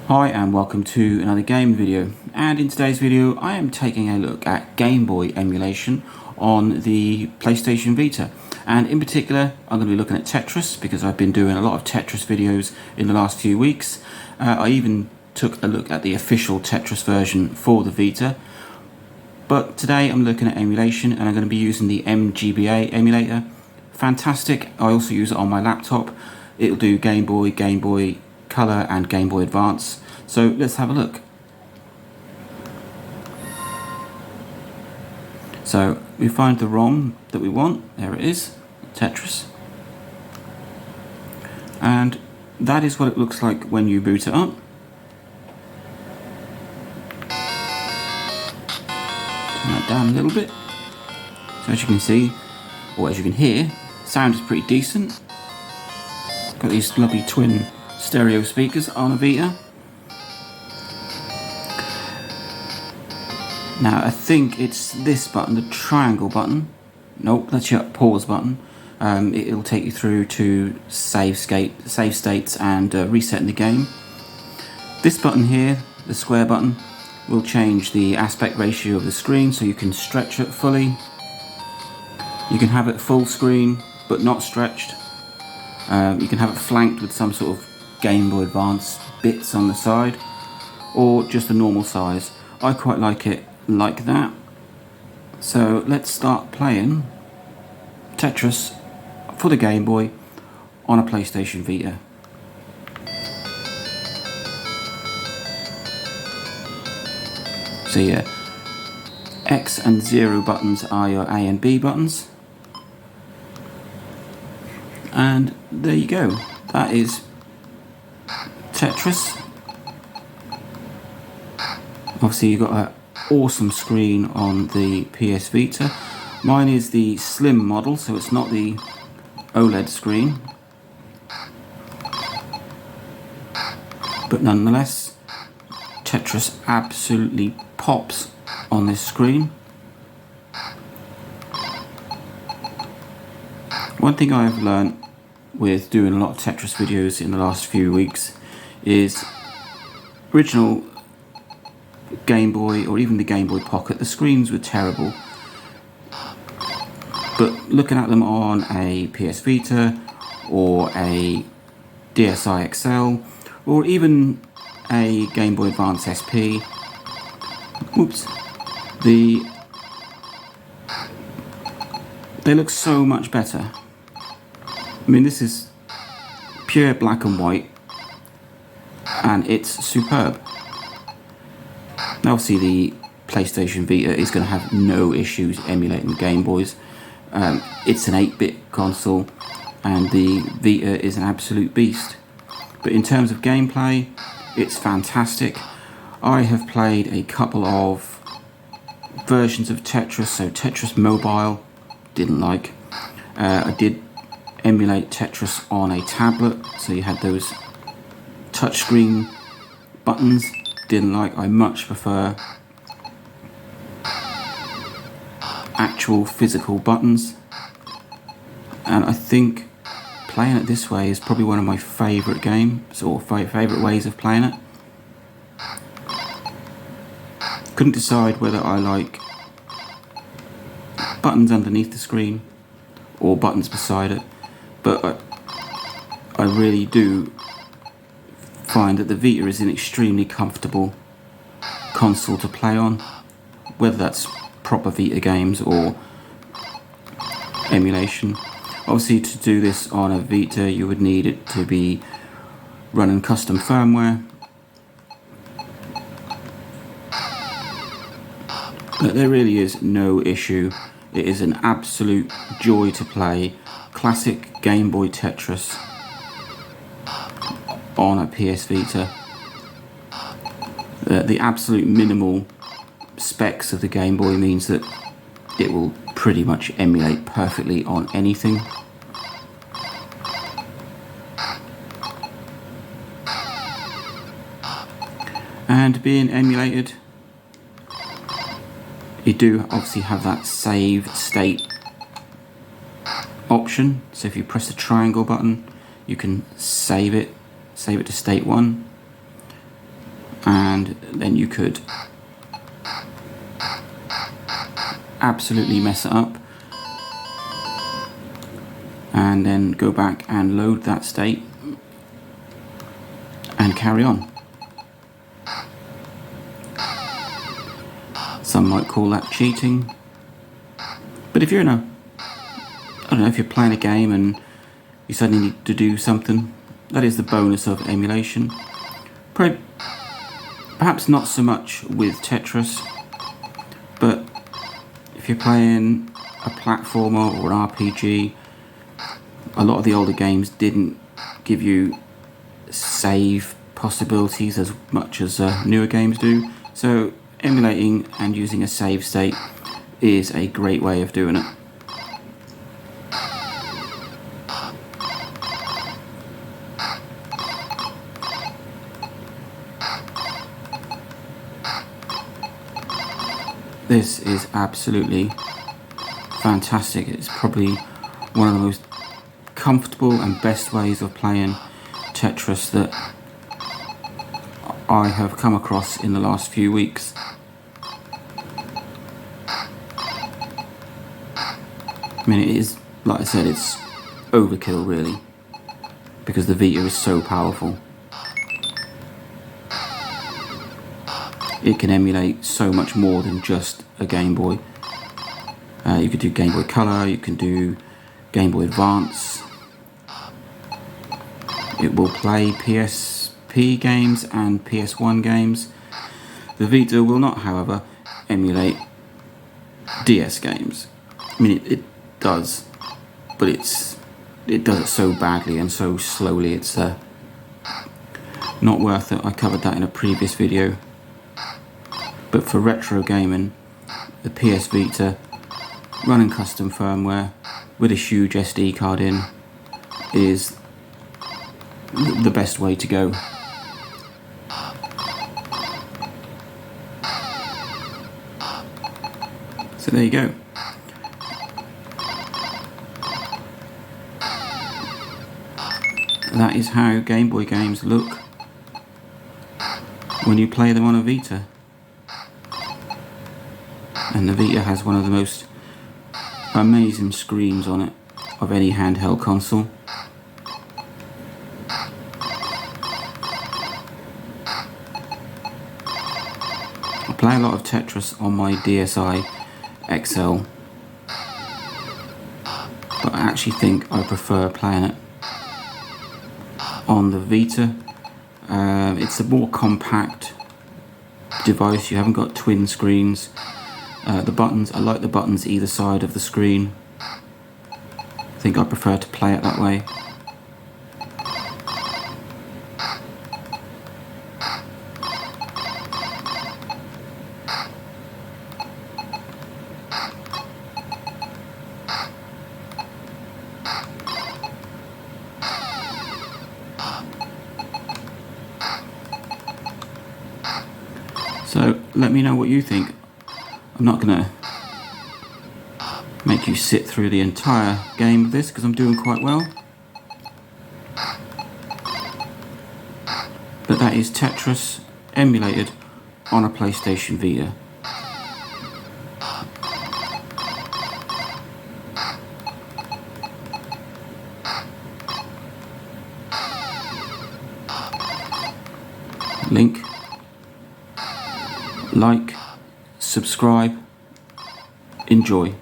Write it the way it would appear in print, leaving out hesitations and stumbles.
Hi and welcome to another game video, and in today's video I am taking a look at Game Boy emulation on the PlayStation Vita, and in particular I'm going to be looking at Tetris because I've been doing a lot of Tetris videos in the last few weeks. I even took a look at the official Tetris version for the Vita, but today I'm looking at emulation and I'm going to be using the mGBA emulator. Fantastic. I also use it on my laptop. It'll do Game Boy Color and Game Boy Advance. So let's have a look. So we find the ROM that we want. There it is, Tetris. And that is what it looks like when you boot it up. Turn that down a little bit. So as you can see, or as you can hear, sound is pretty decent. Got these lovely twin stereo speakers on a Vita. Now I think it's this button, the triangle button. Nope, that's your pause button. It'll take you through to save states and resetting the game. This button here, the square button, will change the aspect ratio of the screen so you can stretch it fully. You can have it full screen but not stretched. You can have it flanked with some sort of Game Boy Advance bits on the side, or just a normal size. I quite like it like that. So let's start playing Tetris for the Game Boy on a PlayStation Vita. So yeah, X and 0 buttons are your A and B buttons. And there you go, that is Tetris. Obviously you've got an awesome screen on the PS Vita. Mine is the slim model, so it's not the OLED screen. But nonetheless, Tetris absolutely pops on this screen. One thing I have learned with doing a lot of Tetris videos in the last few weeks is original Game Boy or even the Game Boy Pocket, the screens were terrible, but looking at them on a PS Vita or a DSi XL or even a Game Boy Advance SP, they look so much better. I mean, this is pure black and white, and it's superb. Now, obviously, the PlayStation Vita is going to have no issues emulating Game Boys. It's an 8-bit console, and the Vita is an absolute beast. But in terms of gameplay, it's fantastic. I have played a couple of versions of Tetris, so Tetris Mobile, didn't like. I did emulate Tetris on a tablet, so you had those touchscreen buttons, didn't like. I much prefer actual physical buttons, and I think playing it this way is probably one of my favourite games or favourite ways of playing it. Couldn't decide whether I like buttons underneath the screen or buttons beside it, but I really do find that the Vita is an extremely comfortable console to play on, whether that's proper Vita games or emulation. Obviously, to do this on a Vita you would need it to be running custom firmware, but there really is no issue. It is an absolute joy to play classic Game Boy Tetris on a PS Vita. The absolute minimal specs of the Game Boy means that it will pretty much emulate perfectly on anything. And being emulated, you do obviously have that save state option, so if you press the triangle button you can save it to state 1. and then you could absolutely mess it up and then go back and load that state and carry on. Some might call that cheating, but if you're in a, I don't know, if you're playing a game and you suddenly need to do something, that is the bonus of emulation. Perhaps not so much with Tetris, but if you're playing a platformer or an RPG, a lot of the older games didn't give you save possibilities as much as newer games do, so emulating and using a save state is a great way of doing it. This is absolutely fantastic. It's probably one of the most comfortable and best ways of playing Tetris that I have come across in the last few weeks. I mean, it is, like I said, it's overkill really, because the Vita is so powerful. It can emulate so much more than just a Game Boy. You could do Game Boy Color, you can do Game Boy Advance. It will play PSP games and PS1 games. The Vita will not, however, emulate DS games. I mean, it does, but it does it so badly and so slowly, it's not worth it. I covered that in a previous video. But for retro gaming, the PS Vita running custom firmware with a huge SD card in is the best way to go. So there you go. That is how Game Boy games look when you play them on a Vita. And the Vita has one of the most amazing screens on it of any handheld console. I play a lot of Tetris on my DSi XL, but I actually think I prefer playing it on the Vita. It's a more compact device. You haven't got twin screens. The buttons, I like the buttons either side of the screen. I think I prefer to play it that way. So let me know what you think. I'm not going to make you sit through the entire game of this because I'm doing quite well. But that is Tetris emulated on a PlayStation Vita. Link, like, subscribe, enjoy.